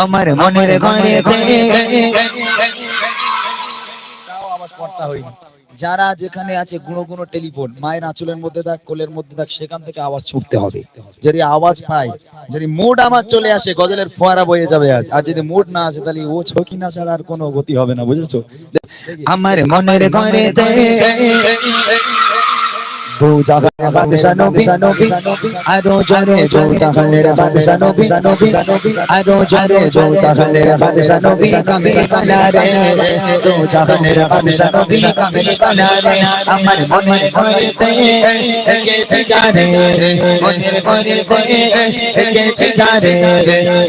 আমার মনের ঘরেতে আওয়াজ করতে হয়নি। যারা যেখানে আছে গুঁড়ো গুঁড়ো টেলিফোন, মায়ের আঁচলের মধ্যে থাক, কোলের মধ্যে থাক, সেখান থেকে আওয়াজ ছুটতে হবে। যদি আওয়াজ পাই, যদি মুড আমার চলে আসে, গজলের ফোয়ারা বয়ে যাবে আজ। আর যদি মুড না আসে, তাহলে ও ছকি না ছাড়া আর কোনো গতি হবে না, বুঝেছো? আমার মনের ঘরেতে দু জাহানের বাদশা নবী, আরো জোরে দু জাহানের বাদশা নবী, আরো জোরে দু জাহানের বাদশা নবী, কামিল বানা রে দু জাহানের বাদশা নবী, কামিল বানা রে। আমার মনের ঘরেতে এঁকেছি যারে, মনের ঘরেতে এঁকেছি যারে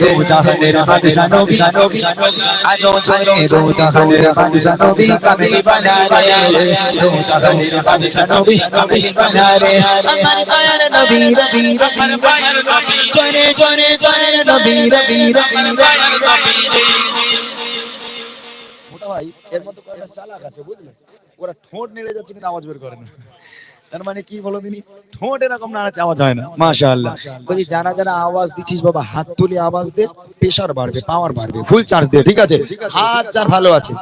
দু জাহানের বাদশা নবী, আরো জোরে দু জাহানের বাদশা নবী, কামিল বানা রে দু জাহানের বাদশা নবী, কামিল বানা রে। আমার দয়ার নবী, আমার দয়ার নবী, জোরে জোরে দয়ার নবী, আমার দয়ার নবী। মোটা ভাই, এর মধ্যে কয়েকটা চালাক আছে, বুঝলে? ওরা ঠোঁট নেড়ে যাচ্ছে কিন্তু আওয়াজ বের করে না। তার মানে কি বলো দিনি, ঠোঁট এরকম নাড়াচ্ছে, আওয়াজ হয় না। মাশাআল্লাহ। কই যারা যারা আওয়াজ দিচ্ছিস বাবা, হাত তুলে আওয়াজ দে, প্রেসার বাড়বে, পাওয়ার বাড়বে, ফুল চার্জ দে, ঠিক আছে? হাত যার ভালো আছে,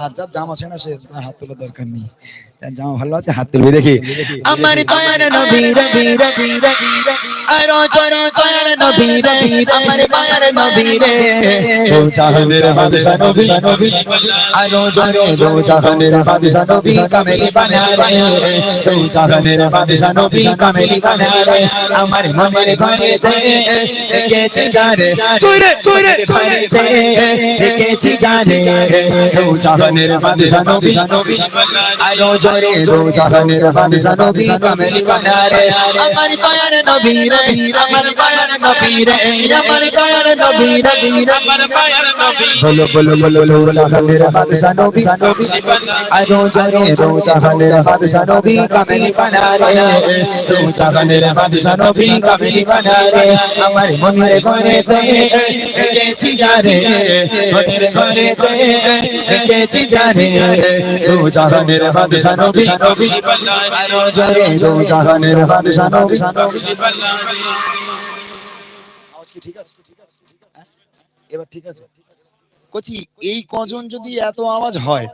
আর যার জামা আছে না, সে হাত তোলার দরকার নেই। যার জামা ভালো আছে হাত তুলবে, দেখি। আমার দয়ার নবী, আরো জোরে দয়ার নবী রে, আমার দয়ার নবী রে দু জাহানের বাদশা নবী, আরো জোরে দু জাহানের বাদশা নবী, কামিল বানা রে দু জাহানের বাদশা নবী, কামিল বানা রে। আমার মনের ঘরেতে এঁকেছি যারে, জোরে জোরে ঘরেতে এঁকেছি যারে দু জাহানের বাদশা নবী, আরো জোরে দু জাহানের বাদশা নবী, কামিল বানা রে। আমার দয়ার নবী রে, আমার দয়ার নবী রে, আমার দয়ার নবী রে, আমার দয়ার নবী। বলো বলো বলো দু জাহানের বাদশা নবী, আরো জোরে দু জাহানের বাদশা নবী, কামিল বানা রে দু জাহানের বাদশা নবী, কামিল বানা রে। আমার মনের ঘরেতে এঁকেছি যারে, মনের ঘরেতে এঁকেছি যারে দু জাহানের বাদশা নবী, আরো জোরে দু জাহানের বাদশা নবী। আওয়াজ কি ঠিক আছে? এবার ঠিক আছে? কচি, এই কজন যদি এত আওয়াজ হয়,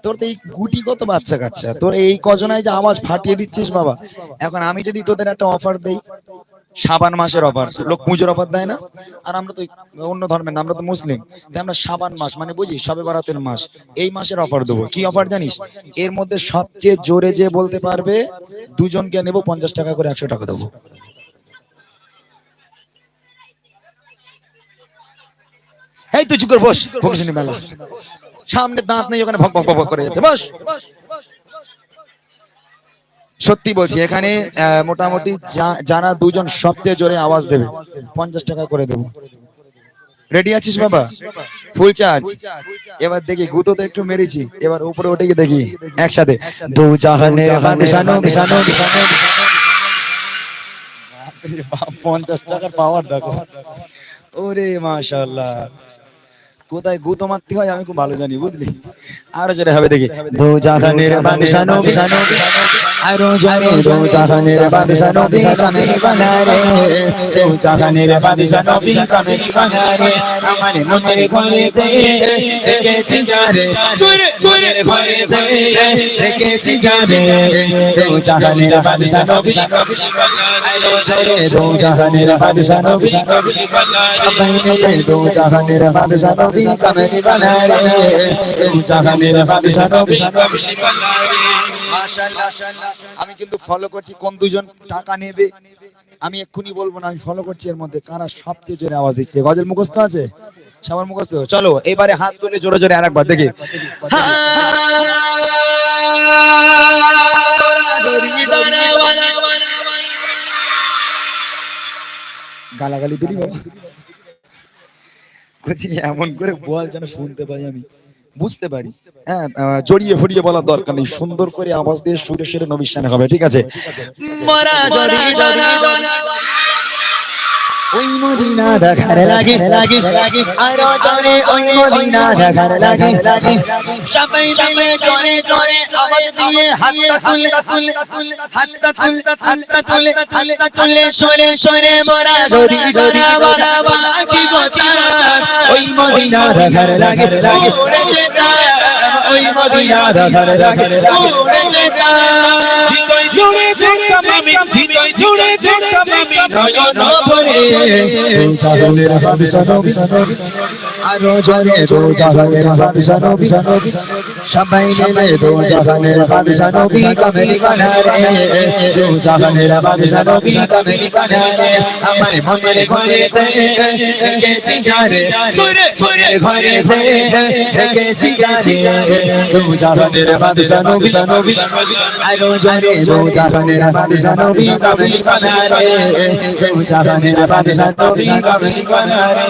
তোর তো এই গুটি কত বাচ্চা কাচ্চা, তোর এই কজনায় যে আওয়াজ ফাটিয়ে দিচ্ছিস বাবা। এখন আমি যদি তোদের একটা অফার দেই, শাবান মাসের অফার, লোক পুজোর অফার দেয় না? আর আমরা তো অন্য ধর্মের না, আমরা তো মুসলিম, তাই আমরা শাবান মাস মানে বুঝি শবে বরাতের মাস, এই মাসের অফার দেবো। কি অফার জানিস? এর মধ্যে সবচেয়ে জোরে যে বলতে পারবে, দুজনকে নেবো 50 টাকা করে, 100 টাকা দেবো। এই তুই চুপ করে বস, ভোকেশনী মেলা সামনে, দাঁত নেই ওখানে, ভক ভক ভক করে যাচ্ছে, বস। সত্যি বলছি, এখানে মোটামুটি যারা দুজন সবচেয়ে জোরে আওয়াজ দেবে 50 টাকা করে দেবো। রেডি আছিস বাবা? Full charge. এবার দেখি, গুতো তো একটু মেরেছি, এবার উপরে উঠে গিয়ে দেখি একসাথে দু জাহানের বাদশা নবী, 50 টাকার পাওয়ার দেখো। ওরে মাশাআল্লাহ, কোথায় গুতো মারতে হয় আমি খুব ভালো জানি, বুঝলি? আরো জোরে হবে দেখি, দু জাহানের বাদশা নবী, আরো জোরে দু জাহানের বাদশা নবী, কামিল বানা রে দু জাহানের বাদশা নবী, কামিল বানা রে। আমার মনের ঘরেতে এঁকেছি যারে, জোরে জোরে ঘরেতে এঁকেছি যারে দু জাহানের বাদশা নবী, আরো জোরে দু জাহানের বাদশা নবী, সবাই মিলে দু জাহানের বাদশা নবী, কামিল বানা রে দু জাহানের বাদশা নবী, মাশাআল্লাহ। আমি কিন্তু ফলো করছি কোন দুজন টাকা নেবে, আমি এক্ষুনি বলবো না, আমি ফলো করছি এর মধ্যে কারা সবচেয়ে জোরে আওয়াজ দিচ্ছে। গজল মুখস্থ আছে সবার? মুখস্থ। চলো এবারে হাত তুলে জোরে জোরে আরেকবার দেখি। গালাগালি দিলি বাবা? কচি এমন করে বল যেন শুনতে পাই, আমি বুঝতে পারি। হ্যাঁ, জড়িয়ে ফড়িয়ে বলার দরকার নেই, সুন্দর করে আওয়াজ দিয়ে সুরে সুরে নবীর শানে হবে, ঠিক আছে? ওই মদিনা দেখার লাগে, আরো জোরে ওই মদিনা দেখার লাগে, সবাই মিলে জোরে জোরে আওয়াজ দিয়ে হাতটা তুলে, হাতটা তুলে, হাতটা তুলে, হাতটা তুলে সরে সরে মোরা যদি জোরে বাবা কি কথা, মদিনা দেখার লাগে উড়ে যেতাম ওই মদিনা দেখার লাগে উড়ে যেতাম হৃদয় জুড়ে দেখতাম আমি হৃদয় জুড়ে দেখতাম আমি নয়ন ভরে দু জাহানের বাদশা নবী আরো জোরে দু জাহানের বাদশা নবী সবাই মিলে দু জাহানের বাদশা নবী কামেলি বানারে দু জাহানের বাদশা নবী কামেলি বানারে আমার মনের ঘরে দেখেছি যারে চুরে চুরে ঘরে দেখেছি যারে দু জাহানের বাদশা নবী আরো জোরে দু জাহানের বাদশা নবী কামেলি বানারে দু জাহানের বাদশা নবী কামেলি বানারে